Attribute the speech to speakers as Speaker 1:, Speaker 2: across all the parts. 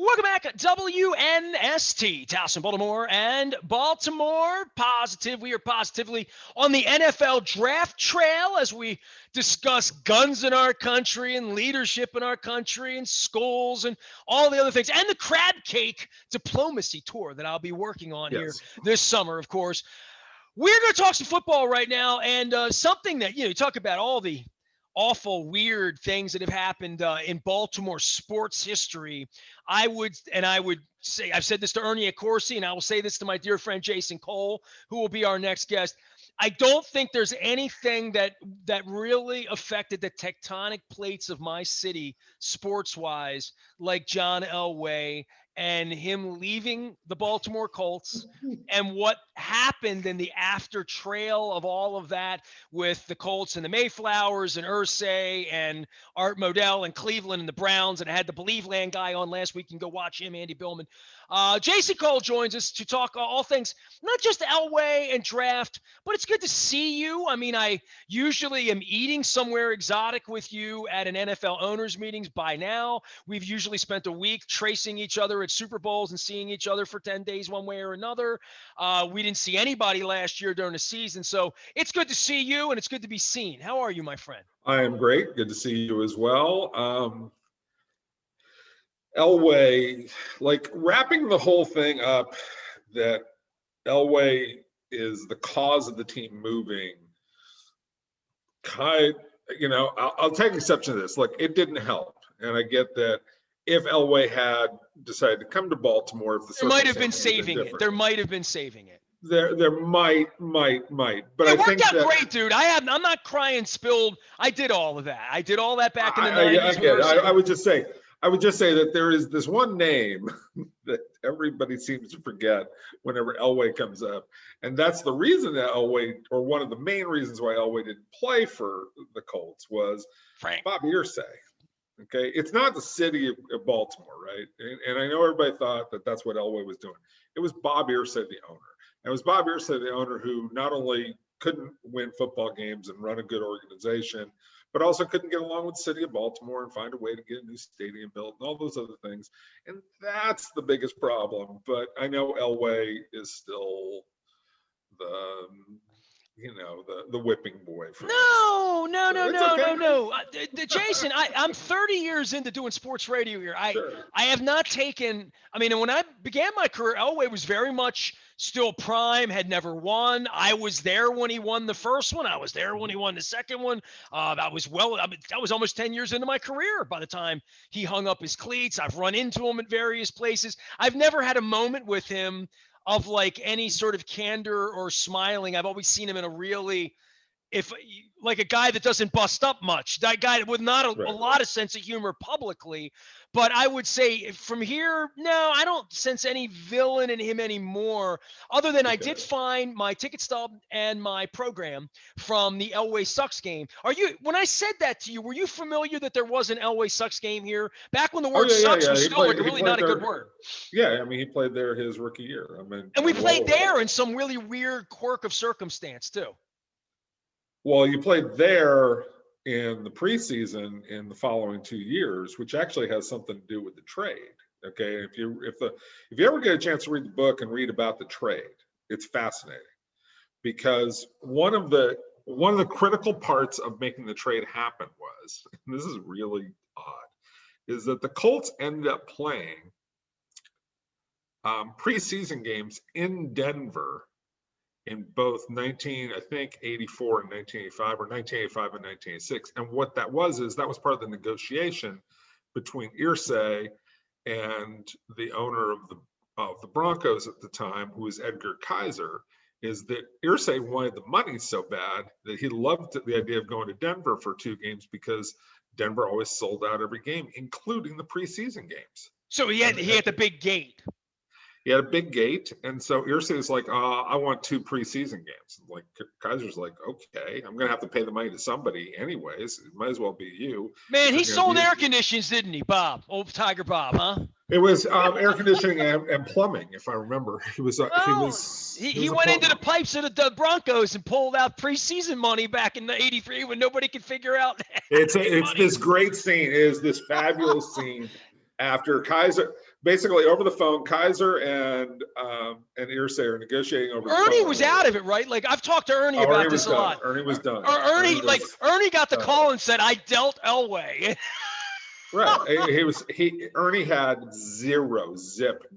Speaker 1: Welcome back, WNST, Towson, Baltimore, and Baltimore Positive. We are positively on the NFL draft trail as we discuss guns in our country and leadership in our country and schools and all the other things, and the crab cake diplomacy tour that I'll be working on here this summer, of course. We're going to talk some football right now, and something that, you talk about all the awful, weird things that have happened in Baltimore sports history. I would say, I've said this to Ernie Accorsi, and I will say this to my dear friend Jason Cole, who will be our next guest. I don't think there's anything that really affected the tectonic plates of my city sports-wise like John Elway and him leaving the Baltimore Colts and what happened in the after trail of all of that with the Colts and the Mayflowers and Irsay and Art Modell and Cleveland and the Browns. And I had the Believe Land guy on last week. You can go watch him, Andy Billman. Jason Cole joins us to talk all things, not just Elway and draft, but it's good to see you. I mean, I usually am eating somewhere exotic with you at an NFL owners meetings by now. We've usually spent a week tracing each other at Super Bowls and seeing each other for 10 days one way or another. We didn't see anybody last year during the season. So it's good to see you and it's good to be seen. How are you, my friend?
Speaker 2: I am great. Good to see you as well. Elway, like wrapping the whole thing up that Elway is the cause of the team moving. I'll take exception to this. Like, it didn't help. And I get that if Elway had decided to come to Baltimore, if
Speaker 1: there might have been saving it. There might have been saving it.
Speaker 2: There might. But
Speaker 1: it worked out great, dude. I'm not crying spilled. I did all of that. I did all that back in the 90s.
Speaker 2: I would just say that there is this one name that everybody seems to forget whenever Elway comes up. And that's the reason that Elway, or one of the main reasons why Elway didn't play for the Colts, was Bobby Irsay. Okay, it's not the city of Baltimore, right? And I know everybody thought that that's what Elway was doing. It was Bobby Irsay, the owner. And it was Bobby Irsay, the owner, who not only couldn't win football games and run a good organization, but also couldn't get along with the city of Baltimore and find a way to get a new stadium built and all those other things. And that's the biggest problem. But I know Elway is still the whipping boy.
Speaker 1: No. Jason, I'm 30 years into doing sports radio here. I have not taken, when I began my career, Elway was very much still prime, had never won. I was there when he won the first one. I was there when he won the second one. That was almost 10 years into my career by the time he hung up his cleats. I've run into him at various places. I've never had a moment with him of like any sort of candor or smiling. I've always seen him in a really, like a guy that doesn't bust up much, that guy with not a lot of sense of humor publicly. But I would say from here, no, I don't sense any villain in him anymore, other than I did find my ticket stub and my program from the Elway Sucks game. When I said that to you, were you familiar that there was an Elway Sucks game here back when the word sucks was still really not a good word?
Speaker 2: Yeah, he played there his rookie year.
Speaker 1: And we played there in some really weird quirk of circumstance too.
Speaker 2: Well, you played there in the preseason in the following 2 years, which actually has something to do with the trade. Okay, if you ever get a chance to read the book and read about the trade, it's fascinating, because one of the critical parts of making the trade happen was, and this is really odd, is that the Colts ended up playing preseason games in Denver in both 1984 and 1985, or 1985 and 1986. And what that was is that was part of the negotiation between Irsay and the owner of the Broncos at the time, who was Edgar Kaiser, is that Irsay wanted the money so bad that he loved the idea of going to Denver for 2 games, because Denver always sold out every game, including the preseason games.
Speaker 1: So he had the big gate.
Speaker 2: He had a big gate, and so Irsay was like, I want 2 preseason games. Like, Kaiser's like, okay, I'm going to have to pay the money to somebody anyways. It might as well be you.
Speaker 1: Man, he sold air conditioners, didn't he, Bob? Old Tiger Bob, huh?
Speaker 2: It was air conditioning and plumbing, if I remember. He
Speaker 1: went into the pipes of the Broncos and pulled out preseason money back in '83 when nobody could figure out.
Speaker 2: It's this great scene. It is this fabulous scene after Kaiser. basically over the phone, Kaiser and Irsay are negotiating over the phone.
Speaker 1: Ernie was out of it, right? Like I've talked to Ernie about this a lot.
Speaker 2: Ernie was done.
Speaker 1: Ernie got the call and said, "I dealt Elway."
Speaker 2: Right. Ernie had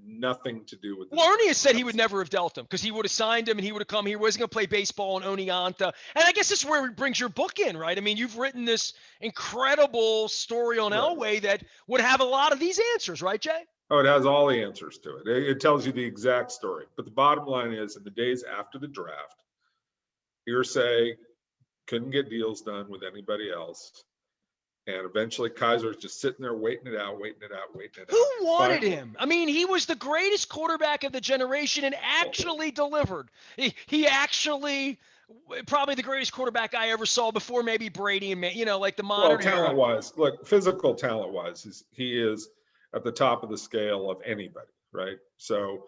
Speaker 2: nothing to do with this.
Speaker 1: Well, Ernie has said he would never have dealt him because he would have signed him and he would have come. He wasn't going to play baseball in Oneonta. And I guess this is where it brings your book in, right? I mean, you've written this incredible story on Elway that would have a lot of these answers, right, Jay?
Speaker 2: Oh, it has all the answers to it. It tells you the exact story. But the bottom line is, in the days after the draft, Irsay couldn't get deals done with anybody else. And eventually Kaiser's just sitting there waiting it out.
Speaker 1: Who wanted him? I mean, he was the greatest quarterback of the generation and actually delivered. He actually probably the greatest quarterback I ever saw before maybe Brady and, like the modern
Speaker 2: talent-wise, look, physical talent-wise, he is at the top of the scale of anybody, right? So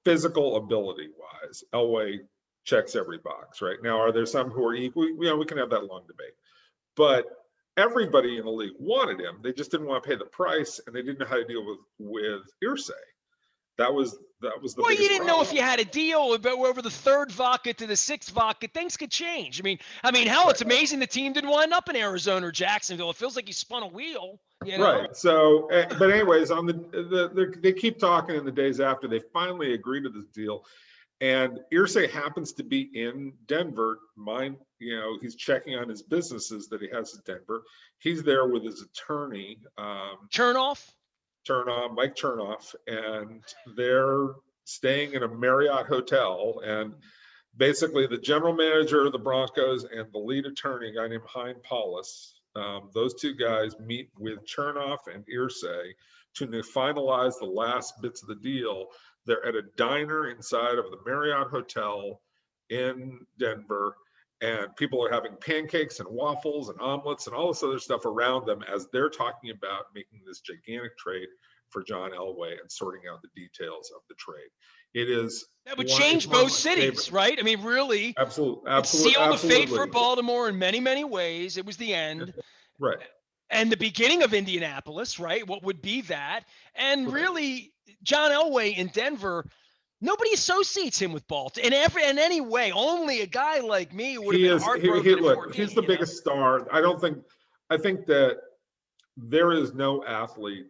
Speaker 2: physical ability-wise, Elway checks every box, right? Now, are there some who are equal? We can have that long debate. But everybody in the league wanted him. They just didn't want to pay the price, and they didn't know how to deal with Irsay. That was the
Speaker 1: well, you didn't
Speaker 2: problem.
Speaker 1: know if you had a deal, but over the third vodka to the sixth vodka, things could change. I mean, hell, it's amazing the team didn't wind up in Arizona or Jacksonville. It feels like he spun a wheel.
Speaker 2: Right. So, but anyways, on they keep talking in the days after they finally agree to this deal. And Irsay happens to be in Denver. He's checking on his businesses that he has in Denver. He's there with his attorney, Mike Chernoff, and they're staying in a Marriott hotel. And basically, the general manager of the Broncos and the lead attorney, a guy named Hein Paulus, those two guys meet with Chernoff and Irsay to finalize the last bits of the deal. They're at a diner inside of the Marriott Hotel in Denver, and people are having pancakes and waffles and omelets and all this other stuff around them as they're talking about making this gigantic trade for John Elway and sorting out the details of the trade.
Speaker 1: That would change both cities, right? I mean, really,
Speaker 2: absolutely,
Speaker 1: it sealed the fate for Baltimore in many, many ways. It was the end.
Speaker 2: Right.
Speaker 1: And the beginning of Indianapolis, right? What would be that? And really, John Elway in Denver, nobody associates him with Baltimore in any way. Only a guy like me would have been heartbroken.
Speaker 2: He's the biggest star. I think that there is no athlete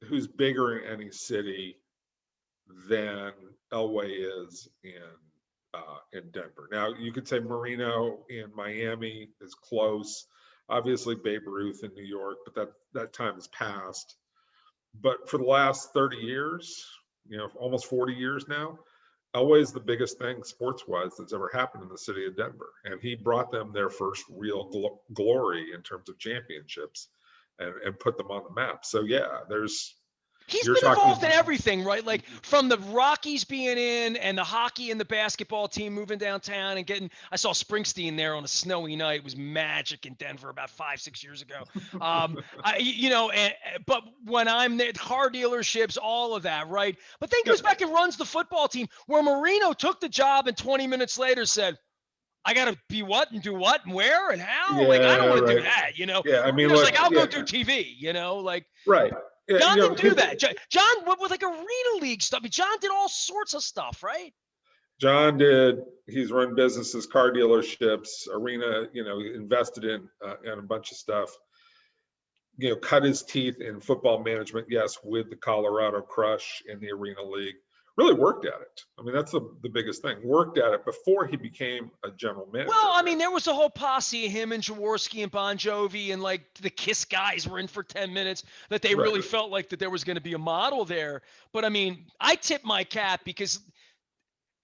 Speaker 2: who's bigger in any city than Elway is in Denver. Now, you could say Marino in Miami is close. Obviously, Babe Ruth in New York, but that time has passed. But for the last 30 years, almost 40 years now, Elway's the biggest thing sports-wise that's ever happened in the city of Denver. And he brought them their first real glory in terms of championships and put them on the map. So, yeah,
Speaker 1: he's been involved in everything, right? Like from the Rockies being in and the hockey and the basketball team moving downtown and I saw Springsteen there on a snowy night. It was magic in Denver about 5-6 years ago. But when I'm there, car dealerships, all of that, right? But then goes back and runs the football team where Marino took the job and 20 minutes later said, I got to be what and do what and where and how? I don't want to do that,
Speaker 2: Yeah, I mean,
Speaker 1: I'll go do TV,
Speaker 2: Right. Yeah,
Speaker 1: John didn't do that. John with like arena league stuff. John did all sorts of stuff, right?
Speaker 2: John did. He's run businesses, car dealerships, arena. Invested in a bunch of stuff. Cut his teeth in football management. Yes, with the Colorado Crush in the Arena League. Really worked at it. I mean, that's the biggest thing. Worked at it before he became a general manager.
Speaker 1: Well, I mean, there was a whole posse of him and Jaworski and Bon Jovi and like the Kiss guys were in for 10 minutes that they really felt like that there was going to be a model there. But I mean, I tip my cap because,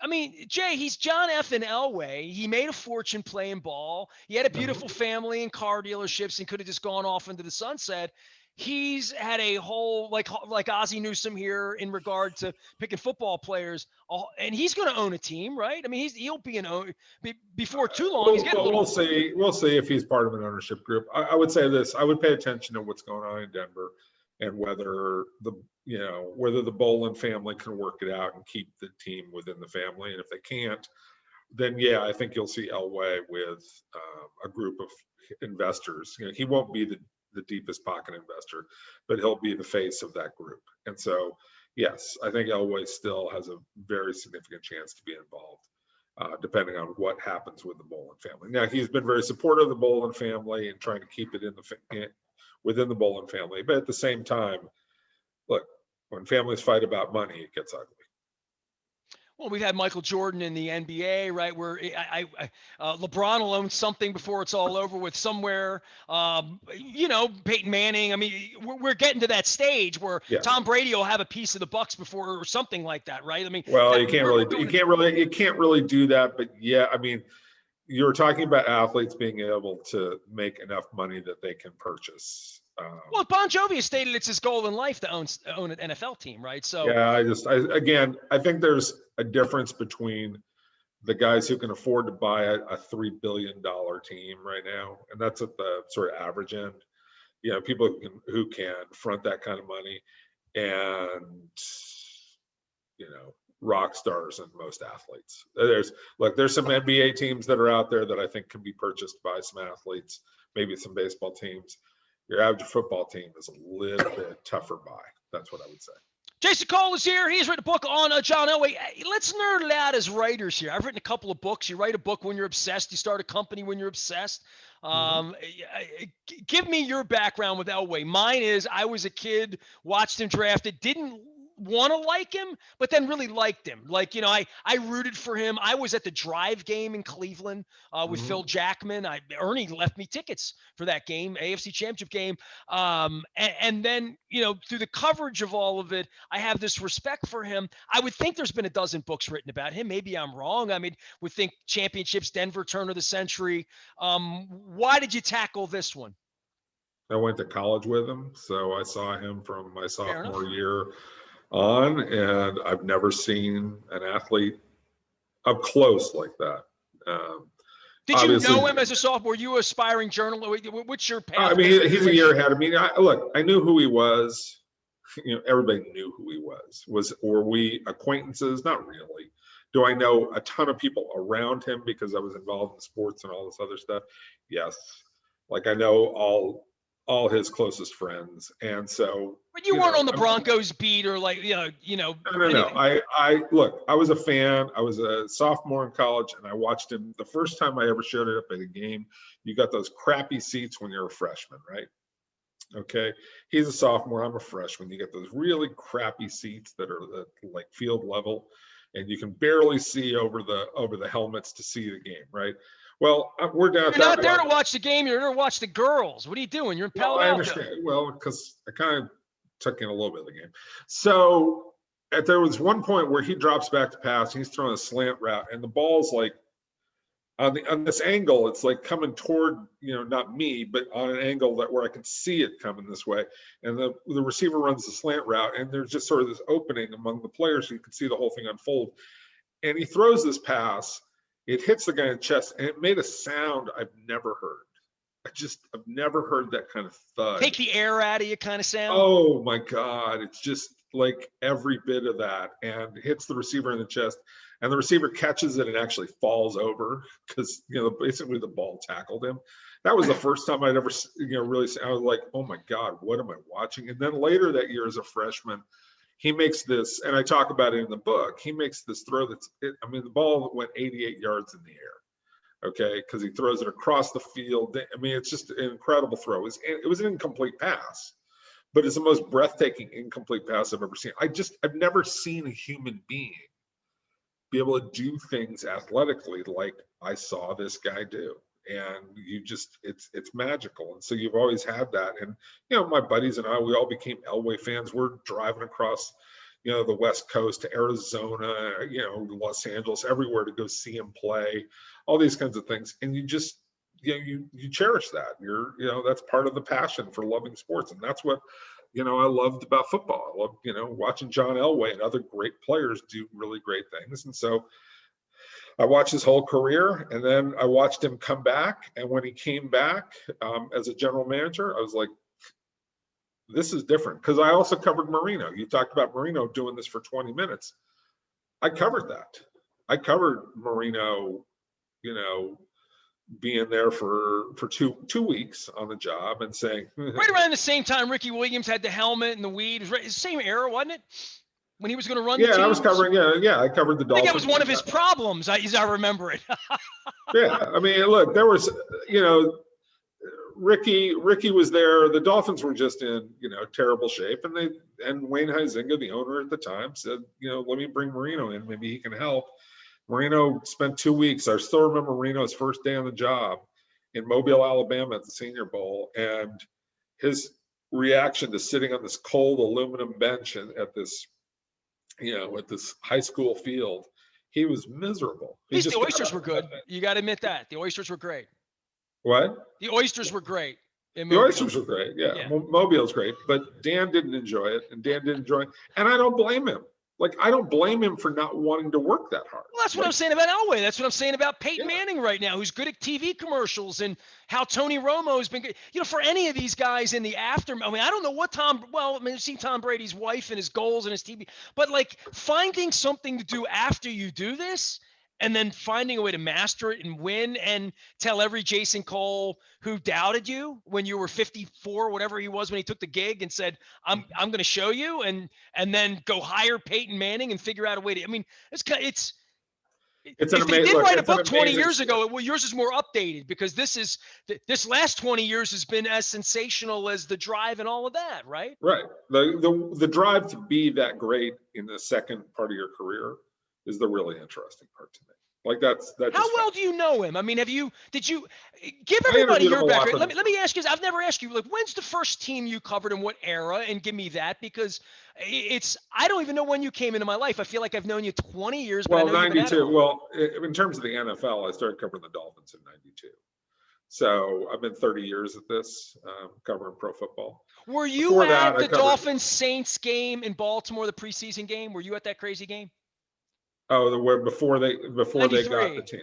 Speaker 1: I mean, Jay, he's John F. and Elway. He made a fortune playing ball. He had a beautiful family and car dealerships and could have just gone off into the sunset. He's had a whole like Ozzie Newsome here in regard to picking football players, and he's going to own a team, right? I mean, he'll be before too long. He's getting
Speaker 2: we'll see if he's part of an ownership group. I would say this: I would pay attention to what's going on in Denver and whether the Bolin family can work it out and keep the team within the family, and if they can't, then I think you'll see Elway with a group of investors. He won't be the deepest pocket investor, but he'll be the face of that group. And so, yes, I think Elway still has a very significant chance to be involved, depending on what happens with the Bolin family. Now, he's been very supportive of the Bolin family and trying to keep it within the Bolin family. But at the same time, look, when families fight about money, it gets ugly.
Speaker 1: Well, we've had Michael Jordan in the NBA, right? Where LeBron will own something before it's all over with somewhere. Peyton Manning. I mean, we're getting to that stage where Tom Brady will have a piece of the Bucks before or something like that, right? I mean,
Speaker 2: well, you can't really do that. But yeah, I mean, you're talking about athletes being able to make enough money that they can purchase.
Speaker 1: Well, Bon Jovi has stated it's his goal in life to own an NFL team, right? So
Speaker 2: yeah, I think there's a difference between the guys who can afford to buy a $3 billion team right now, and that's at the sort of average end. People who can front that kind of money, and rock stars and most athletes. There's some NBA teams that are out there that I think can be purchased by some athletes, maybe some baseball teams. Your average football team is a little bit tougher buy. That's what I would say.
Speaker 1: Jason Cole is here. He's written a book on John Elway. Let's nerd it out as writers here. I've written a couple of books. You write a book when you're obsessed. You start a company when you're obsessed. Give me your background with Elway. Mine is I was a kid, watched him drafted, didn't want to like him, but then really liked him. I rooted for him. I was at the Drive game in Cleveland with Phil Jackman. Ernie left me tickets for that game, AFC Championship game. And then, through the coverage of all of it, I have this respect for him. I would think there's been a dozen books written about him. Maybe I'm wrong. I mean, would think championships, Denver, turn of the century. Why did you tackle this one?
Speaker 2: I went to college with him, so I saw him from my sophomore year on, and I've never seen an athlete up close like that.
Speaker 1: Did you know him as a sophomore? Were you aspiring journalist? What's your path?
Speaker 2: I mean, he's a year ahead of me. I knew who he was. Everybody knew who he was. Were we acquaintances? Not really. Do I know a ton of people around him because I was involved in sports and all this other stuff? Yes. I know all his closest friends, and so.
Speaker 1: But you weren't on the Broncos beat or No.
Speaker 2: I was a fan. I was a sophomore in college, and I watched him. The first time I ever showed up at a game, you got those crappy seats when you're a freshman, right? Okay. He's a sophomore. I'm a freshman. You get those really crappy seats that are like field level, and you can barely see over the helmets to see the game, right? Well, we're down.
Speaker 1: You're not there to watch the game. You're there to watch the girls. What are you doing? You're in Palo Alto.
Speaker 2: I understand. Well, because I kind of took in a little bit of the game. So there was one point where he drops back to pass. He's throwing a slant route, and the ball's on this angle. It's coming toward not me, but on an angle where I can see it coming this way. And the receiver runs the slant route, and there's just sort of this opening among the players, so you can see the whole thing unfold. And he throws this pass. It hits the guy in the chest, and it made a sound I've never heard. I've never heard that kind of thud.
Speaker 1: Take the air out of you kind of sound.
Speaker 2: Oh my God. It's just like every bit of that, and hits the receiver in the chest, and the receiver catches it and actually falls over because, basically the ball tackled him. That was the first time I'd ever, really, I was like, oh my God, what am I watching? And then later that year as a freshman, he makes this, and I talk about it in the book, he makes this throw the ball went 88 yards in the air, okay, because he throws it across the field. I mean, it's just an incredible throw. It was an incomplete pass, but it's the most breathtaking incomplete pass I've ever seen. I've never seen a human being be able to do things athletically like I saw this guy do. And it's magical. And so you've always had that. And, my buddies and I, we all became Elway fans. We're driving across, the West Coast to Arizona, Los Angeles, everywhere to go see him play, all these kinds of things. And you just, you cherish that. That's part of the passion for loving sports. And that's what, I loved about football. I loved, watching John Elway and other great players do really great things. And so I watched his whole career, and then I watched him come back. And when he came back as a general manager, I was like, this is different. Because I also covered Marino. You talked about Marino doing this for 20 minutes. I covered that. I covered Marino, being there for two weeks on the job and saying,
Speaker 1: Right around the same time Ricky Williams had the helmet and the weed. It was the same era, wasn't it? When he was going to run the
Speaker 2: yeah,
Speaker 1: teams?
Speaker 2: I was covering, yeah, I covered the
Speaker 1: I think
Speaker 2: Dolphins.
Speaker 1: that was one of his problems, as I remember it.
Speaker 2: Yeah, I mean, look, there was, Ricky was there. The Dolphins were just in, terrible shape, and Wayne Huizenga, the owner at the time, said, let me bring Marino in. Maybe he can help. Marino spent 2 weeks. I still remember Marino's first day on the job in Mobile, Alabama at the Senior Bowl, and his reaction to sitting on this cold aluminum bench at this, at this high school field. He was miserable.
Speaker 1: At least the oysters were good. You got to admit that. The oysters were great.
Speaker 2: What?
Speaker 1: The oysters were great.
Speaker 2: The oysters were great. Yeah. Mobile's great. But Dan didn't enjoy it, and and I don't blame him. Like, I don't blame him for not wanting to work that hard.
Speaker 1: Well, that's what I'm saying about Elway. That's what I'm saying about Peyton Manning right now, who's good at TV commercials, and how Tony Romo has been good. For any of these guys in the aftermath, I mean, I don't know what I've seen Tom Brady's wife and his goals and his TV, but like finding something to do after you do this, and then finding a way to master it and win and tell every Jason Cole who doubted you when you were 54, whatever he was when he took the gig, and said, I'm going to show you, and then go hire Peyton Manning and figure out a way to, I mean, if they did write a book 20 years ago, well, yours is more updated, because this last 20 years has been as sensational as the drive and all of that, right?
Speaker 2: Right. The drive to be that great in the second part of your career is the really interesting part to me. Like, that's
Speaker 1: how well do you know him? I mean, did you give everybody your background? Let me ask you, I've never asked you, like, when's the first team you covered and what era? And give me that, because I don't even know when you came into my life. I feel like I've known you 20 years. But
Speaker 2: well, 92. Well, in terms of the NFL, I started covering the Dolphins in 92. So I've been 30 years at this, covering pro football.
Speaker 1: Were you at the Dolphins-Saints game in Baltimore, the preseason game? Were you at that crazy game?
Speaker 2: Oh, before they got the team.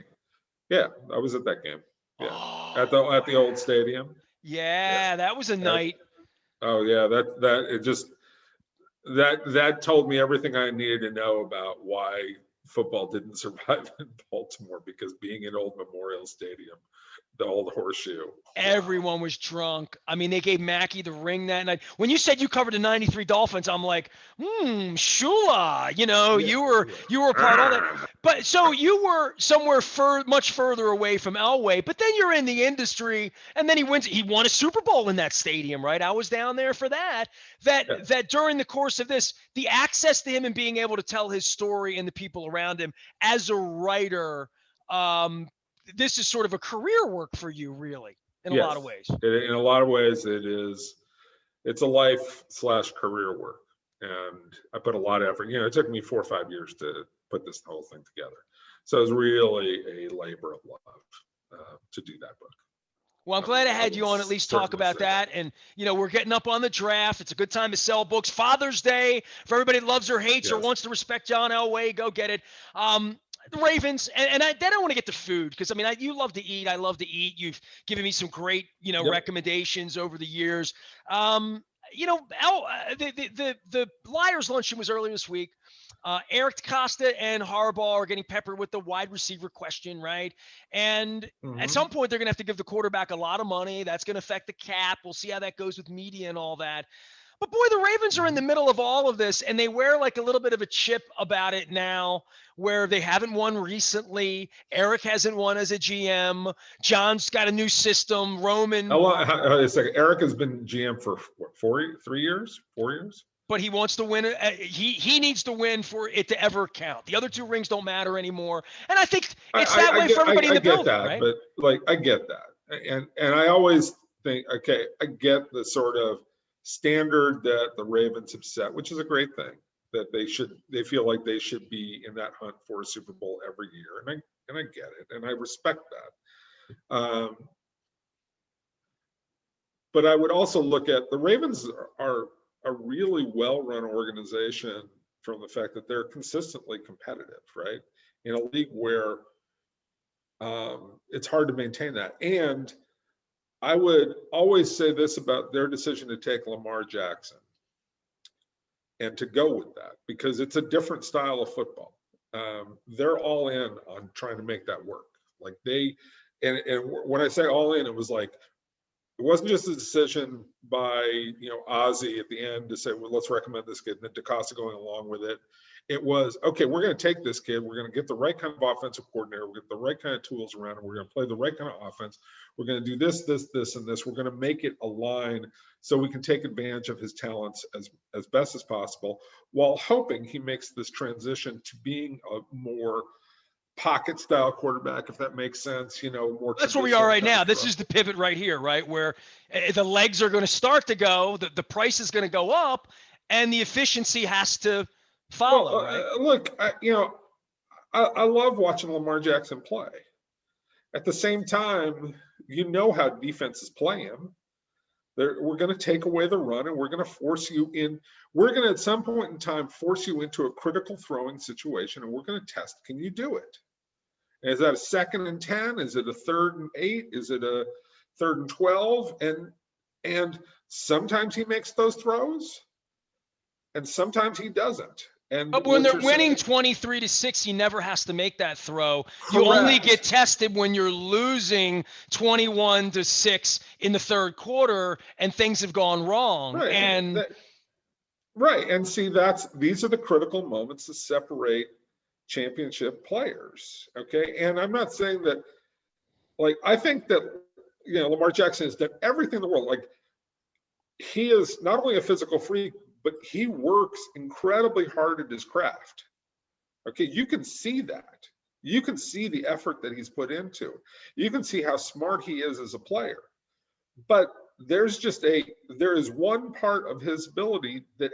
Speaker 2: Yeah, I was at that game. Yeah, at the old stadium.
Speaker 1: Yeah, that was a night.
Speaker 2: Oh yeah, that told me everything I needed to know about why football didn't survive in Baltimore, because being in Old Memorial Stadium, the old Horseshoe.
Speaker 1: Everyone was drunk. I mean, they gave Mackey the ring that night. When you said you covered the 93 Dolphins, I'm like, Shula, you were a part of that. But so you were somewhere much further away from Elway, but then you're in the industry, and then he won a Super Bowl in that stadium, right? I was down there for that. That during the course of this, the access to him and being able to tell his story and the people around him as a writer, this is sort of a career work for you, really, in a lot of ways.
Speaker 2: In a lot of ways, it's a life/career work. And I put a lot of effort. It took me 4 or 5 years to put this whole thing together. So it was really a labor of love to do that book.
Speaker 1: Well, I'm glad I had you on at least talk about that. And, we're getting up on the draft. It's a good time to sell books. Father's Day, for everybody that loves or hates or wants to respect John Elway, go get it. The Ravens, and then I want to get to food, because, I mean, you love to eat. I love to eat. You've given me some great, recommendations over the years. The Liars Luncheon was earlier this week. Eric Costa and Harbaugh are getting peppered with the wide receiver question, right? And at some point, they're going to have to give the quarterback a lot of money. That's going to affect the cap. We'll see how that goes with media and all that. But boy, the Ravens are in the middle of all of this, and they wear like a little bit of a chip about it now, where they haven't won recently. Eric hasn't won as a GM. John's got a new system. Roman.
Speaker 2: Eric has been GM for what, 3 years? 4 years?
Speaker 1: But he wants to win. He needs to win for it to ever count. The other 2 rings don't matter anymore. And I think it's that way for everybody in the building, right?
Speaker 2: But I get that. And I always think, okay, I get the sort of standard that the Ravens have set, which is a great thing, that they feel like they should be in that hunt for a Super Bowl every year. And I get it. And I respect that. But I would also look at the Ravens are a really well-run organization from the fact that they're consistently competitive, right? In a league where it's hard to maintain that. And I would always say this about their decision to take Lamar Jackson and to go with that, because it's a different style of football. They're all in on trying to make that work. Like And when I say all in, it was like, it wasn't just a decision by, Ozzie at the end to say, well, let's recommend this kid, and then DaCosta going along with it. It was, okay, we're going to take this kid. We're going to get the right kind of offensive coordinator. We're going to get the right kind of tools around him. We're going to play the right kind of offense. We're going to do this, this, this, and this. We're going to make it align so we can take advantage of his talents as best as possible, while hoping he makes this transition to being a more pocket style quarterback, if that makes sense, more.
Speaker 1: That's where we are right now. This is the pivot right here, right? Where the legs are going to start to go, the price is going to go up, and the efficiency has to follow, right?
Speaker 2: Look, I love watching Lamar Jackson play. At the same time, how defenses play him. We're going to take away the run, and we're going to force you in. We're going to, at some point in time, force you into a critical throwing situation, and we're going to test, can you do it? Is that a 2nd and 10? Is it a 3rd and 8? Is it a 3rd and 12? And sometimes he makes those throws, and sometimes he doesn't. And
Speaker 1: but when they're winning 23-6, he never has to make that throw.
Speaker 2: Correct.
Speaker 1: You only get tested when you're losing 21-6 in the 3rd quarter and things have gone wrong.
Speaker 2: Right.
Speaker 1: And
Speaker 2: And see, these are the critical moments to separate championship players. Okay. And I'm not saying that, I think that, Lamar Jackson has done everything in the world. He is not only a physical freak, but he works incredibly hard at his craft. Okay. You can see that. You can see the effort that he's put into. You can see how smart he is as a player. But there is one part of his ability that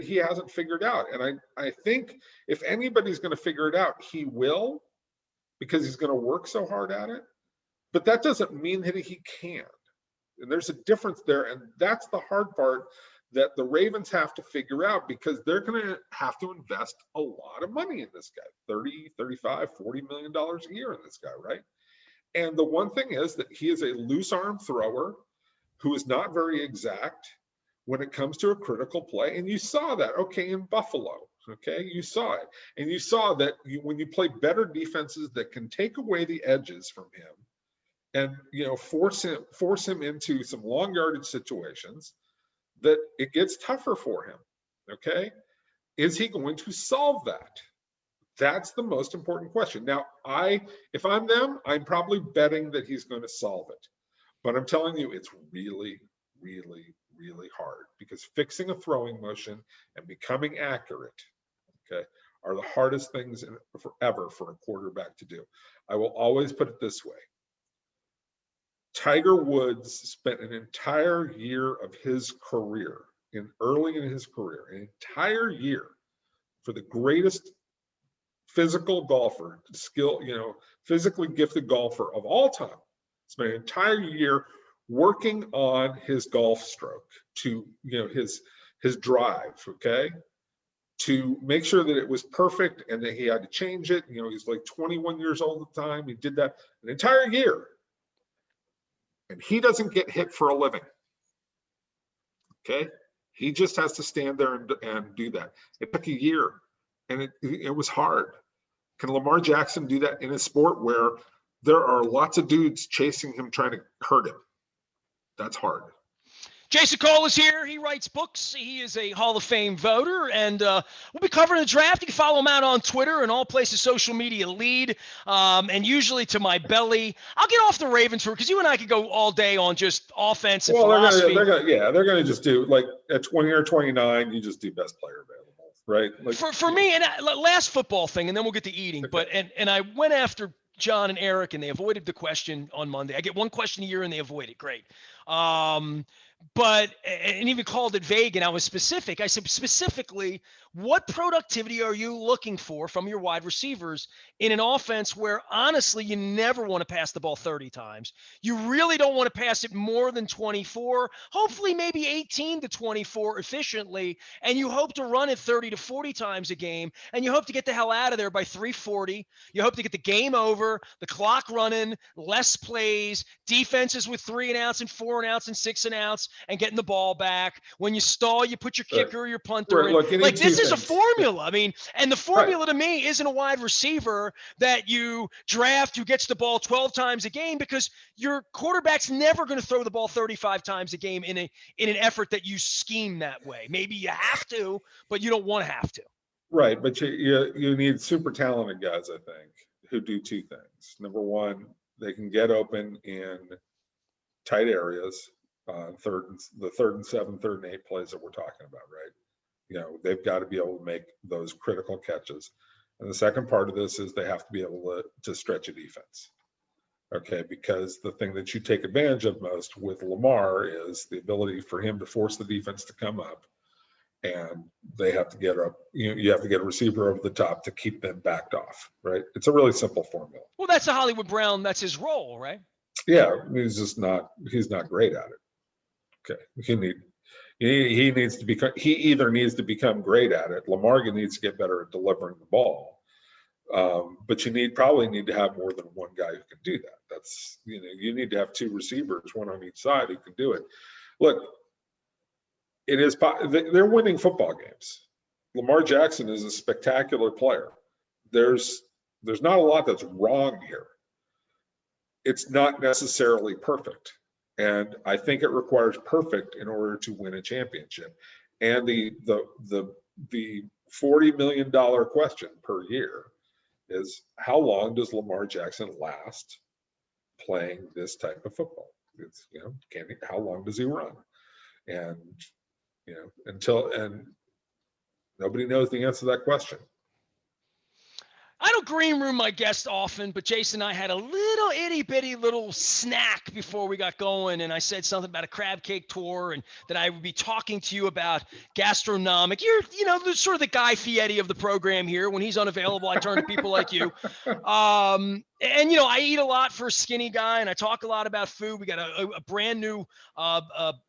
Speaker 2: he hasn't figured out. And I think if anybody's going to figure it out, he will, because he's going to work so hard at it. But that doesn't mean that he can't. And there's a difference there. And that's the hard part that the Ravens have to figure out, because they're going to have to invest a lot of money in this guy, 30, 35, $40 million a year in this guy, right? And the one thing is that he is a loose arm thrower who is not very exact when it comes to a critical play. And you saw that, okay, in Buffalo, okay, you saw it. And you saw that when you play better defenses that can take away the edges from him and, force him into some long yardage situations, that it gets tougher for him, okay? Is he going to solve that? That's the most important question. Now, if I'm them, I'm probably betting that he's going to solve it. But I'm telling you, it's really, really, really hard, because fixing a throwing motion and becoming accurate, okay, are the hardest things forever for a quarterback to do. I will always put it this way. Tiger Woods spent an entire year of his career, early in his career, an entire year, for the greatest physical golfer, physically gifted golfer of all time, spent an entire year working on his golf stroke, to, his drive, okay, to make sure that it was perfect, and that he had to change it. He's like 21 years old at the time. He did that an entire year. And he doesn't get hit for a living. Okay. He just has to stand there and do that. It took a year, and it was hard. Can Lamar Jackson do that in a sport where there are lots of dudes chasing him, trying to hurt him? That's hard.
Speaker 1: Jason Cole is here. He writes books. He is a Hall of Fame voter, and we'll be covering the draft. You can follow him out on Twitter and all places social media lead, and usually to my belly. I'll get off the Ravens for, because you and I could go all day on just offense and philosophy.
Speaker 2: They're going to just do, like, at 20 or 29, you just do best player available, right? Like,
Speaker 1: for me, and last football thing, and then we'll get to eating. Okay. But and I went after John and Eric, and they avoided the question on Monday. I get one question a year, and they avoid it. Great. But, and even called it vague, and I was specific. I said, specifically, what productivity are you looking for from your wide receivers in an offense where, honestly, you never want to pass the ball 30 times? You really don't want to pass it more than 24, hopefully maybe 18 to 24 efficiently, and you hope to run it 30 to 40 times a game, and you hope to get the hell out of there by 3:40. You hope to get the game over, the clock running, less plays, defenses with 3 and outs and 4 an ounce and 6 an ounce and getting the ball back. When you stall, you put your kicker or your punter in.
Speaker 2: Look, you need
Speaker 1: Like, this
Speaker 2: two
Speaker 1: is a
Speaker 2: things.
Speaker 1: formula. I mean, and the formula to me isn't a wide receiver that you draft who gets the ball 12 times a game, because your quarterback's never going to throw the ball 35 times a game in an effort that you scheme that way. Maybe you have to, but you don't want to have to.
Speaker 2: Right, but you need super talented guys, I think, who do two things. Number one, they can get open in tight areas, the third and 7, third and 8 plays that we're talking about, right? You know, they've got to be able to make those critical catches. And the second part of this is they have to be able to stretch a defense. Okay, because the thing that you take advantage of most with Lamar is the ability for him to force the defense to come up, and they have to get up. You have to get a receiver over the top to keep them backed off, right? It's a really simple formula.
Speaker 1: Well, that's a Hollywood Brown. That's his role, right?
Speaker 2: Yeah, he's not great at it. Okay, he needs to become. He either needs to become great at it. Lamar needs to get better at delivering the ball. But you probably need to have more than one guy who can do that. That's, you need to have 2 receivers, one on each side, who can do it. Look, they're winning football games. Lamar Jackson is a spectacular player. There's not a lot that's wrong here. It's not necessarily perfect. And I think it requires perfect in order to win a championship. And the $40 million question per year is, how long does Lamar Jackson last playing this type of football? It's, how long does he run? And, and nobody knows the answer to that question.
Speaker 1: I don't green room my guests often, but Jason and I had a little itty bitty little snack before we got going. And I said something about a crab cake tour and that I would be talking to you about gastronomic. You're, sort of the Guy Fieri of the program here. When he's unavailable, I turn to people like you. And, I eat a lot for a skinny guy, and I talk a lot about food. We got a brand new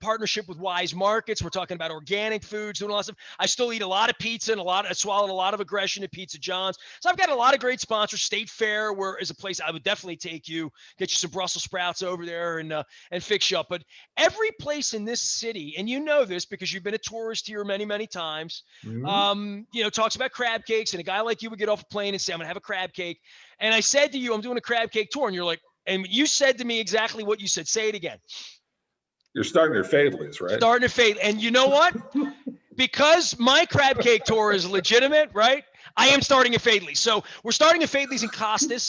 Speaker 1: partnership with Wise Markets. We're talking about organic foods, doing a lot of stuff. I still eat a lot of pizza and I swallowed a lot of aggression at Pizza John's. So I've got a lot of great sponsors. State Fair is a place I would definitely take you, get you some Brussels sprouts over there and fix you up. But every place in this city, and you know this because you've been a tourist here many, many times, talks about crab cakes, and a guy like you would get off a plane and say, I'm going to have a crab cake. And I said to you, I'm doing a crab cake tour. And you're like, and you said to me exactly what you said. Say it again.
Speaker 2: You're starting your fadelies, right?
Speaker 1: Starting to fade. And you know what? Because my crab cake tour is legitimate, right? I am starting at Fadley's. So we're starting at Fadley's and Costas.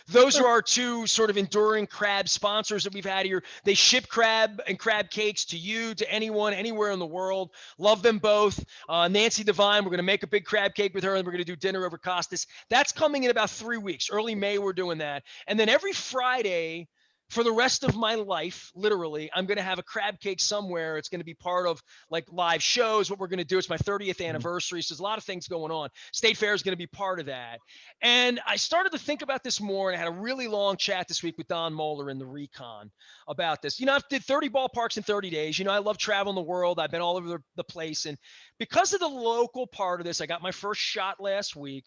Speaker 1: Those are our 2 sort of enduring crab sponsors that we've had here. They ship crab and crab cakes to you, to anyone, anywhere in the world. Love them both. Nancy Devine, we're going to make a big crab cake with her, and we're going to do dinner over Costas. That's coming in about 3 weeks. Early May, we're doing that. And then every Friday, for the rest of my life, literally, I'm going to have a crab cake somewhere. It's going to be part of like live shows, what we're going to do. It's my 30th anniversary. So there's a lot of things going on. State Fair is going to be part of that. And I started to think about this more, and I had a really long chat this week with Don Moeller in the Recon about this. I've did 30 ballparks in 30 days. I love traveling the world. I've been all over the place. And because of the local part of this, I got my first shot last week.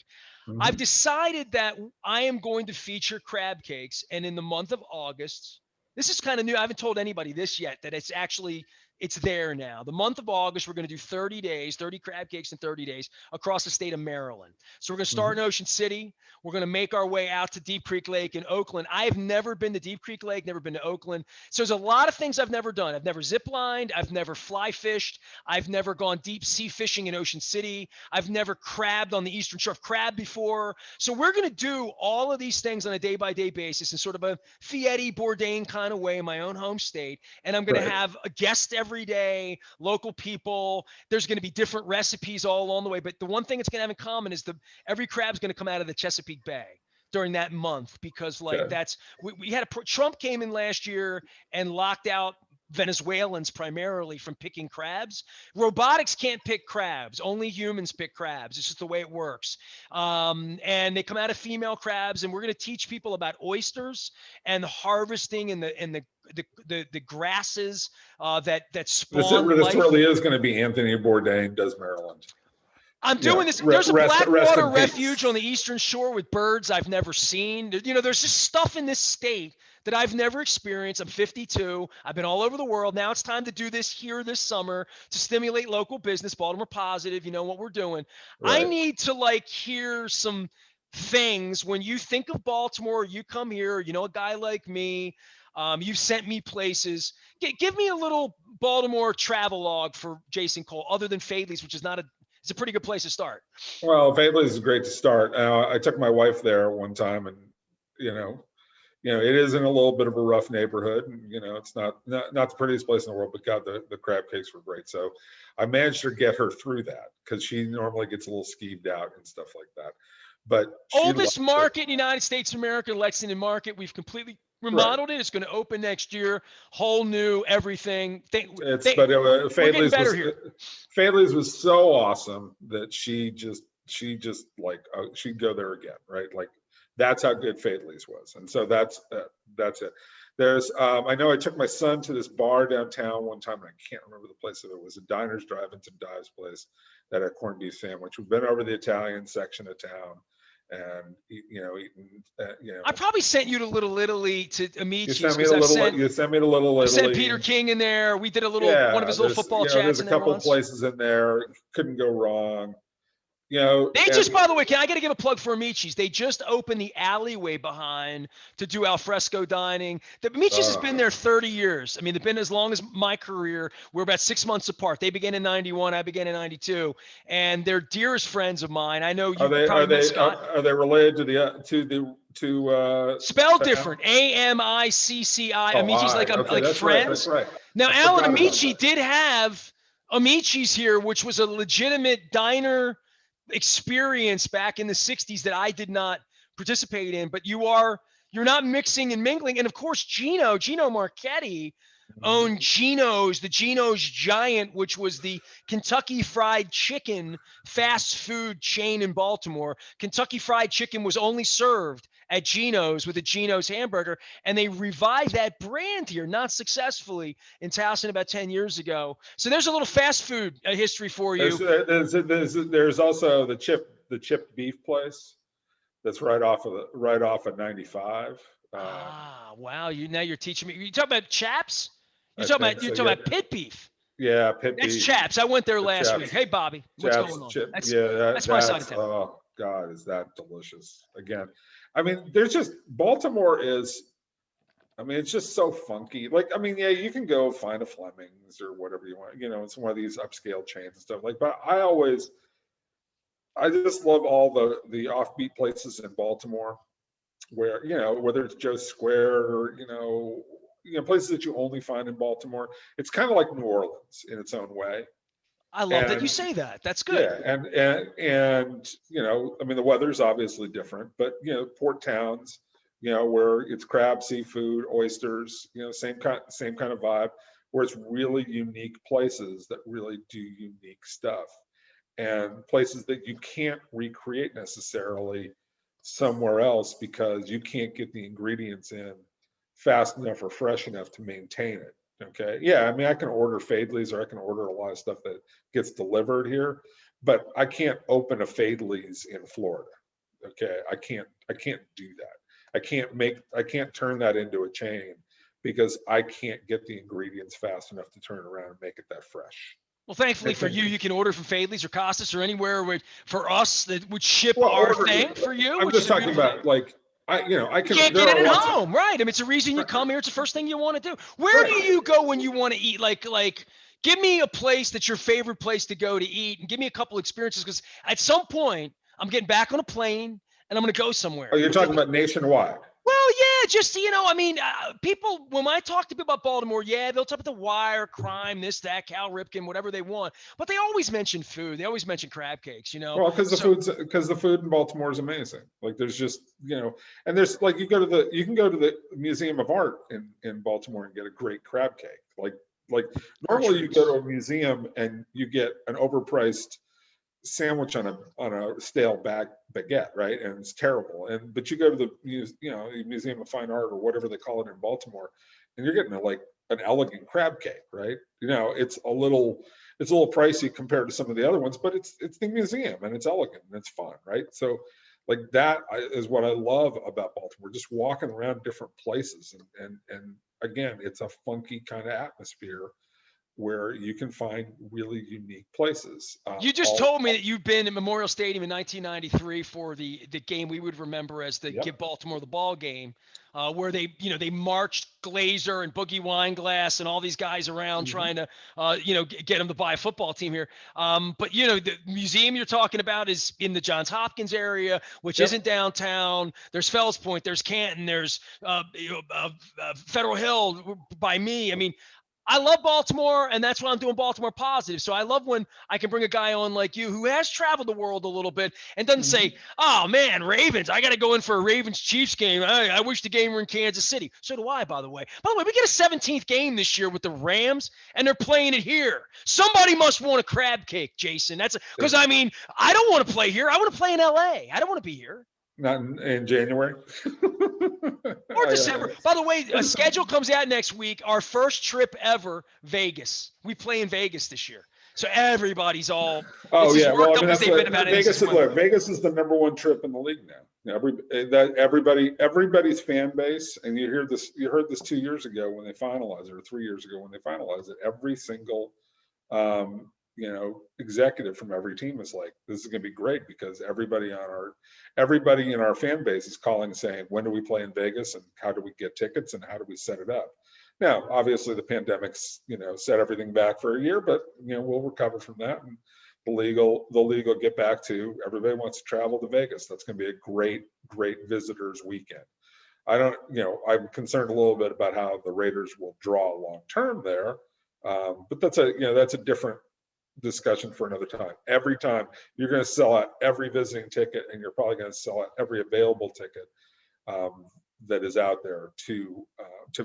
Speaker 1: I've decided that I am going to feature crab cakes. And in the month of August, this is kind of new. I haven't told anybody this yet, that it's there now. The month of August, we're going to do 30 crab cakes in 30 days across the state of Maryland. So we're going to start in Ocean City. We're going to make our way out to Deep Creek Lake in Oakland. I have never been to Deep Creek Lake, never been to Oakland. So there's a lot of things I've never done. I've never zip lined. I've never fly fished. I've never gone deep sea fishing in Ocean City. I've never crabbed on the Eastern Shore of Crab before. So we're going to do all of these things on a day-by-day basis in sort of a Fieri Bourdain kind of way in my own home state. And I'm going to have a guest every day, local people. There's going to be different recipes all along the way. But the one thing it's going to have in common is every crab's going to come out of the Chesapeake Bay during that month, because we had Trump came in last year and locked out Venezuelans primarily from picking crabs. Robotics can't pick crabs. Only humans pick crabs. It's just the way it works. And they come out of female crabs, and we're going to teach people about oysters and the harvesting and the grasses that spawn
Speaker 2: This
Speaker 1: life.
Speaker 2: really is going to be Anthony Bourdain does Maryland.
Speaker 1: I'm doing this. There's a Blackwater refuge on the Eastern Shore with birds I've never seen. There's just stuff in this state that I've never experienced. I'm 52. I've been all over the world. Now it's time to do this here this summer to stimulate local business. Baltimore Positive, you know what we're doing. I
Speaker 2: Right.
Speaker 1: need to like hear some things when you think of Baltimore, you come here, you know, a guy like me, you've sent me places. Give me a little Baltimore travel log for Jason Cole, other than Fadley's, which is not a, it's a pretty good place to start.
Speaker 2: Well, Fayetteville is great to start. I took my wife there one time, and you know, it is in a little bit of a rough neighborhood, and it's not the prettiest place in the world. But God, the crab cakes were great. So I managed to get her through that because she normally gets a little skeeved out and stuff like that. But she loved
Speaker 1: Oldest
Speaker 2: it.
Speaker 1: market in the United States of America, Lexington Market. We've completely
Speaker 2: Right.
Speaker 1: remodeled it. It's going to open next year. Whole new everything.
Speaker 2: But
Speaker 1: We're getting better here.
Speaker 2: Fayetteville's was so awesome that she just like she'd go there again, right? Like that's how good Fayetteville's was, and so that's it. There's I know I took my son to this bar downtown one time, and I can't remember the place of it. It was a Diners, Drive-ins, and Dives place that had a corned beef sandwich. We've been over the Italian section of town, and eating.
Speaker 1: I probably sent you to Little Italy to
Speaker 2: You
Speaker 1: Amici's
Speaker 2: sent me
Speaker 1: because
Speaker 2: to Little. You sent me to Little
Speaker 1: I sent
Speaker 2: Italy.
Speaker 1: Peter King in there. We did a little one of
Speaker 2: Yeah,
Speaker 1: his little football chats
Speaker 2: there's a
Speaker 1: in there
Speaker 2: couple
Speaker 1: once.
Speaker 2: places in there. Couldn't go wrong.
Speaker 1: They just,
Speaker 2: And
Speaker 1: by the way, I got to give a plug for Amici's. They just opened the alleyway behind to do al fresco dining. The Amici's has been there 30 years. I mean, they've been as long as my career. We're about 6 months apart. They began in 91. I began in 92. And they're dearest friends of mine. I know you probably met Scott.
Speaker 2: are they related to
Speaker 1: Spelled different. Amicci.
Speaker 2: oh,
Speaker 1: Amici's like I'm
Speaker 2: okay,
Speaker 1: like
Speaker 2: that's right. That's
Speaker 1: friends.
Speaker 2: right.
Speaker 1: Now,
Speaker 2: I
Speaker 1: Alan
Speaker 2: forgot about
Speaker 1: Amici
Speaker 2: that.
Speaker 1: did have Amici's here, which was a legitimate diner experience back in the 60s that I did not participate in, but you're not mixing and mingling. And of course, Gino Marchetti
Speaker 2: Mhm.
Speaker 1: owned Gino's, the Gino's Giant, which was the Kentucky Fried Chicken fast food chain in Baltimore. Kentucky Fried Chicken was only served at Gino's with a Gino's hamburger, and they revived that brand here, not successfully, in Towson about 10 years ago. So there's a little fast food history for you.
Speaker 2: There's also the chipped beef place that's right off of 95.
Speaker 1: Wow. Now you're teaching me. You talking about chaps?
Speaker 2: I think
Speaker 1: You're
Speaker 2: so.
Speaker 1: talking
Speaker 2: Yeah,
Speaker 1: about pit beef.
Speaker 2: yeah, pit
Speaker 1: That's
Speaker 2: beef.
Speaker 1: chaps. I went there last week.
Speaker 2: Chaps,
Speaker 1: Hey Bobby, what's going on?
Speaker 2: chip.
Speaker 1: That's
Speaker 2: Yeah,
Speaker 1: my side of town.
Speaker 2: oh God, is that delicious? Again, I mean, there's just Baltimore is. I mean, it's just so funky. Like, I mean, yeah, you can go find a Fleming's or whatever you want. It's one of these upscale chains and stuff like. But I just love all the offbeat places in Baltimore, where whether it's Joe Square or places that you only find in Baltimore. It's kind of like New Orleans in its own way.
Speaker 1: I love that you
Speaker 2: And
Speaker 1: say that. That's good.
Speaker 2: yeah, and I mean, the weather's obviously different, but port towns, where it's crab, seafood, oysters, same kind of vibe, where it's really unique places that really do unique stuff, and places that you can't recreate necessarily somewhere else because you can't get the ingredients in fast enough or fresh enough to maintain it. Okay. Yeah. I mean, I can order Fadley's or I can order a lot of stuff that gets delivered here, but I can't open a Fadley's in Florida. Okay. I can't do that. I can't turn that into a chain because I can't get the ingredients fast enough to turn around and make it that fresh.
Speaker 1: Well, thankfully for you, you can order from Fadley's or Costas or anywhere for us that would ship
Speaker 2: Well,
Speaker 1: our thing for you.
Speaker 2: I'm just talking about like, I can,
Speaker 1: can't
Speaker 2: there
Speaker 1: get
Speaker 2: are
Speaker 1: it at
Speaker 2: lots
Speaker 1: home,
Speaker 2: of,
Speaker 1: right? I mean, it's a reason you come here. It's the first thing you want to do. Where do you go when you want to eat? Like, give me a place that's your favorite place to go to eat, and give me a couple experiences. Because at some point, I'm getting back on a plane and I'm going to go somewhere.
Speaker 2: Oh, you're talking about nationwide.
Speaker 1: Well, yeah, just I mean, people when I talk to people about Baltimore, yeah, they'll talk about The Wire, crime, this, that, Cal Ripken, whatever they want, but they always mention food. They always mention crab cakes,
Speaker 2: Well, because the food in Baltimore is amazing. Like, there's just and there's like you can go to the Museum of Art in Baltimore and get a great crab cake. Like normally you go to a museum and you get an overpriced sandwich on a stale baguette, right? And it's terrible. But you go to the Museum of Fine Art or whatever they call it in Baltimore, and you're getting an elegant crab cake, right? It's a little pricey compared to some of the other ones, but it's the museum and it's elegant and it's fun, right? So Like that is what I love about Baltimore, just walking around different places. And again, it's a funky kind of atmosphere where you can find really unique places.
Speaker 1: You just told me that you've been at Memorial Stadium in 1993 for the game we would remember as the
Speaker 2: Yep.
Speaker 1: Give Baltimore the Ball game, where they marched Glazer and Boogie Wineglass and all these guys around trying to get them to buy a football team here. But the museum you're talking about is in the Johns Hopkins area, which
Speaker 2: Yep.
Speaker 1: isn't downtown. There's Fells Point, there's Canton, there's Federal Hill by me. I mean, I love Baltimore, and that's why I'm doing Baltimore Positive. So I love when I can bring a guy on like you who has traveled the world a little bit and doesn't say, oh, man, Ravens, I got to go in for a Ravens-Chiefs game. I wish the game were in Kansas City. So do I, by the way. By the way, we get a 17th game this year with the Rams, and they're playing it here. Somebody must want a crab cake, Jason. That's because, I mean, I don't want to play here. I want to play in L.A. I don't want to be here.
Speaker 2: Not in January.
Speaker 1: Or December. By the way, a schedule comes out next week. Our first trip ever, Vegas. We play in Vegas this year. So everybody's all.
Speaker 2: Oh yeah, well, I mean, that's what,
Speaker 1: Vegas
Speaker 2: is the number one trip in the league now. Everybody's fan base, and you heard this 2 years ago when they finalized it, or 3 years ago when they finalized it. Every single executive from every team is like, this is going to be great because everybody in our fan base is calling saying, when do we play in Vegas and how do we get tickets and how do we set it up? Now, obviously the pandemic's, set everything back for a year, but we'll recover from that, and the league will get back to, everybody wants to travel to Vegas. That's going to be a great visitors weekend. I'm concerned a little bit about how the Raiders will draw long term there. But that's a different discussion for another time. Every time you're going to sell out every visiting ticket, and you're probably going to sell out every available ticket that is out there to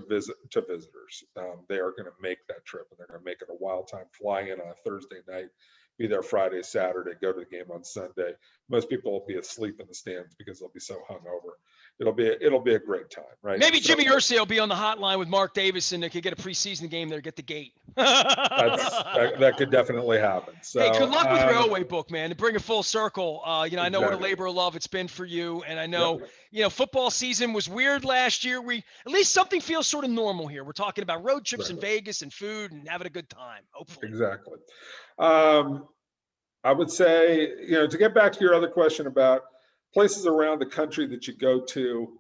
Speaker 2: visitors. They are going to make that trip, and they're going to make it a wild time. Fly in on a Thursday night, be there Friday, Saturday, go to the game on Sunday. Most people will be asleep in the stands because they'll be so hungover. It'll be a great time, right?
Speaker 1: Maybe Jimmy Irsay will be on the hotline with Mark Davis, and they could get a preseason game there, get the gate.
Speaker 2: That could definitely happen. So,
Speaker 1: hey, good luck with your Elway book, man, to bring it full circle. I know
Speaker 2: exactly.
Speaker 1: what a labor of love it's been for you, and I know football season was weird last year. At least something feels sort of normal here. We're talking about road trips in Vegas and food and having a good time, hopefully.
Speaker 2: Exactly. I would say, to get back to your other question about places around the country that you go to,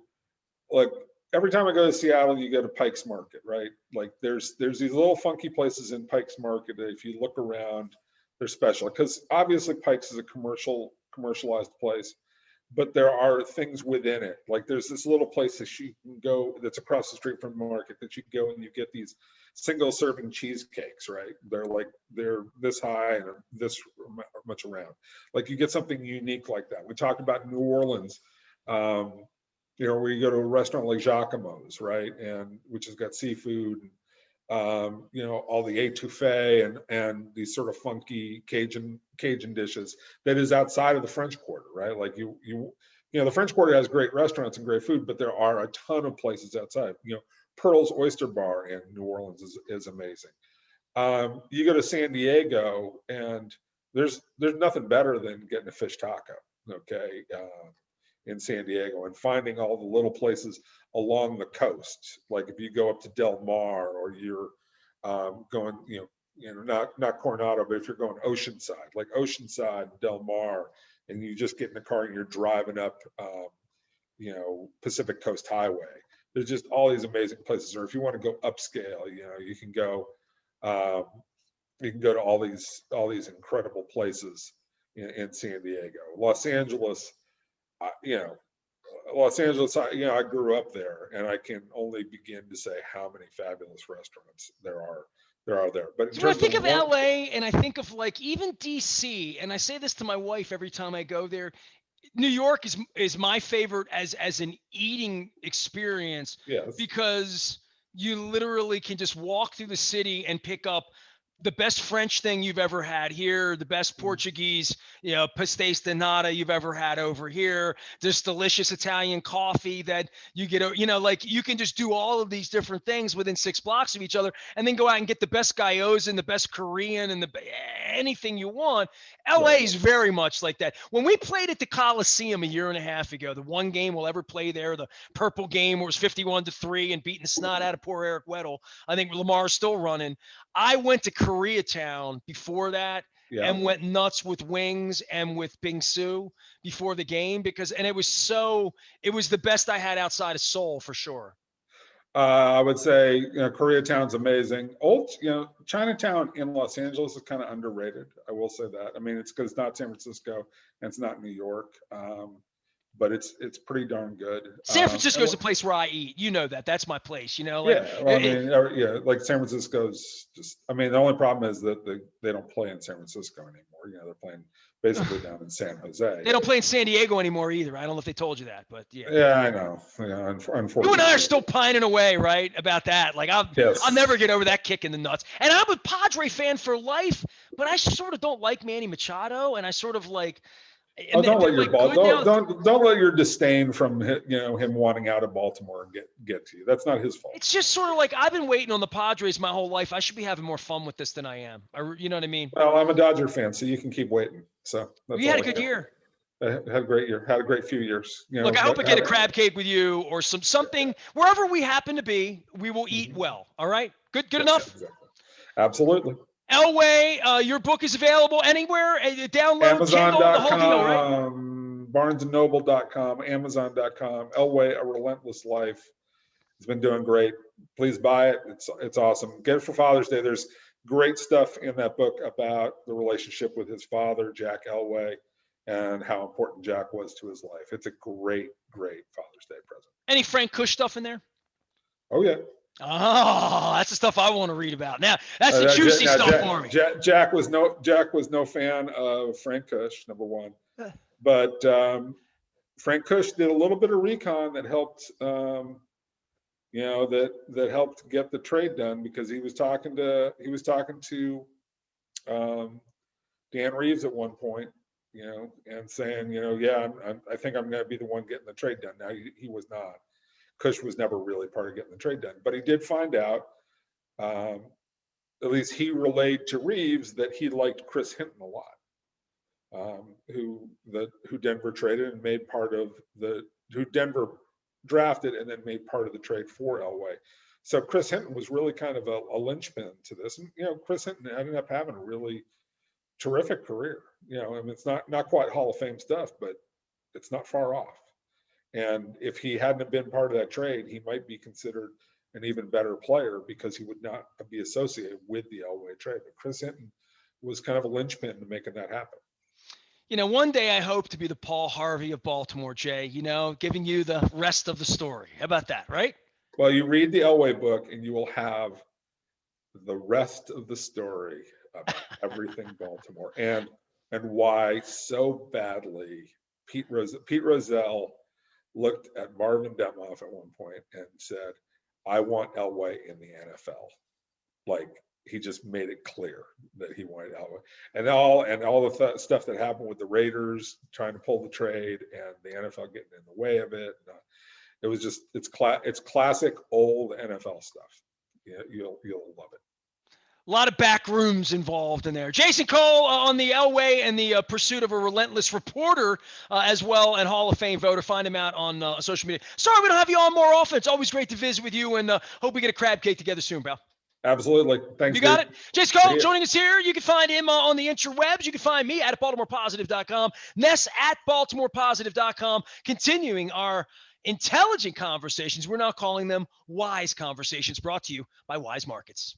Speaker 2: like every time I go to Seattle, you go to Pike's Market, right? Like there's these little funky places in Pike's Market that if you look around, they're special, because obviously Pike's is a commercialized place, but there are things within it. Like there's this little place that you can go that's across the street from the market that you can go and you get these single serving cheesecakes, right? They're this high and this much around. Like you get something unique like that. We talked about New Orleans, where you go to a restaurant like Giacomo's, right? And which has got seafood, all the etouffee and these sort of funky Cajun dishes that is outside of the French Quarter, right? Like the French Quarter has great restaurants and great food, but there are a ton of places outside. Pearl's Oyster Bar in New Orleans is amazing. You go to San Diego, and there's nothing better than getting a fish taco, okay, in San Diego, and finding all the little places along the coast. Like if you go up to Del Mar, or you're going, not Coronado, but if you're going Oceanside, like Oceanside, Del Mar, and you just get in the car and you're driving up, Pacific Coast Highway. There's just all these amazing places. Or if you want to go upscale, you can go to all these incredible places in San Diego. Los Angeles, I grew up there, and I can only begin to say how many fabulous restaurants there are there. But
Speaker 1: when I think of LA, and I think of like even DC, and I say this to my wife every time I go there, New York is my favorite as an eating experience.
Speaker 2: Yes.
Speaker 1: Because you literally can just walk through the city and pick up the best French thing you've ever had here, the best Portuguese, pastéis de nata you've ever had over here, this delicious Italian coffee that you get, like you can just do all of these different things within 6 blocks of each other, and then go out and get the best gyoza and the best Korean and anything you want. LA is very much like that. When we played at the Coliseum a year and a half ago, the one game we'll ever play there, the purple game where it was 51-3 and beating the snot out of poor Eric Weddle. I think Lamar's still running. I went to Koreatown before that and went nuts with wings and with Bingsu before the game and it was the best I had outside of Seoul for sure.
Speaker 2: I would say, Koreatown's amazing. Chinatown in Los Angeles is kind of underrated. I will say that. I mean, it's because it's not San Francisco and it's not New York, but it's pretty darn good.
Speaker 1: San Francisco is a place where I eat. You know that. That's my place.
Speaker 2: Like San Francisco's just. I mean, the only problem is that they don't play in San Francisco anymore. They're playing basically down in San Jose.
Speaker 1: They don't play in San Diego anymore either. I don't know if they told you that, but yeah.
Speaker 2: Yeah, I know. Yeah, unfortunately.
Speaker 1: You and I are still pining away, right, about that. Like I'll never get over that kick in the nuts. And I'm a Padre fan for life, but I sort of don't like Manny Machado, and I sort of like.
Speaker 2: Don't let your disdain from him wanting out of Baltimore get to you. That's not his fault.
Speaker 1: It's just sort of like I've been waiting on the Padres my whole life. I should be having more fun with this than I am. You know what I mean?
Speaker 2: Well, I'm a Dodger fan, so you can keep waiting. So
Speaker 1: you had a good year.
Speaker 2: I had a great year. Had a great few years.
Speaker 1: Look, I hope I get a crab cake with you or something wherever we happen to be. We will eat well. All right. Good enough.
Speaker 2: Exactly. Absolutely.
Speaker 1: Elway, your book is available anywhere. Download
Speaker 2: Amazon.com,
Speaker 1: Kindle, the whole deal, right?
Speaker 2: BarnesandNoble.com, Amazon.com. Elway, A Relentless Life. It's been doing great. Please buy it. It's awesome. Get it for Father's Day. There's great stuff in that book about the relationship with his father, Jack Elway, and how important Jack was to his life. It's a great, great Father's Day present. Any
Speaker 1: Frank Kush stuff in there?
Speaker 2: Oh yeah.
Speaker 1: Oh, that's the stuff I want to read about. Now, that's the juicy stuff for me.
Speaker 2: Jack was no fan of Frank Kush, number one. But Frank Kush did a little bit of recon that helped, that helped get the trade done because he was talking to Dan Reeves at one point, and saying, I think I'm going to be the one getting the trade done. Now he was not. Kush was never really part of getting the trade done, but he did find out, at least he relayed to Reeves that he liked Chris Hinton a lot, who Denver traded and made part of who Denver drafted and then made part of the trade for Elway. So Chris Hinton was really kind of a linchpin to this. And, Chris Hinton ended up having a really terrific career. It's not quite Hall of Fame stuff, but it's not far off. And if he hadn't been part of that trade, he might be considered an even better player because he would not be associated with the Elway trade. But Chris Hinton was kind of a linchpin to making that happen.
Speaker 1: One day I hope to be the Paul Harvey of Baltimore, Jay, giving you the rest of the story. How about that, right?
Speaker 2: Well, you read the Elway book and you will have the rest of the story about everything Baltimore and why so badly Pete Rozelle looked at Marvin Demoff at one point and said, I want Elway in the NFL. Like he just made it clear that he wanted Elway. And all the stuff that happened with the Raiders trying to pull the trade and the NFL getting in the way of it. It was just, it's classic old NFL stuff. You'll love it.
Speaker 1: A lot of back rooms involved in there. Jason Cole on the Elway and the pursuit of a relentless reporter as well, and Hall of Fame voter. Find him out on social media. Sorry we don't have you on more often. It's always great to visit with you, and hope we get a crab cake together soon, pal.
Speaker 2: Absolutely. Thanks.
Speaker 1: You got it. Jason Cole joining us here. You can find him on the interwebs. You can find me at BaltimorePositive.com. Ness at BaltimorePositive.com. Continuing our intelligent conversations. We're now calling them wise conversations, brought to you by Wise Markets.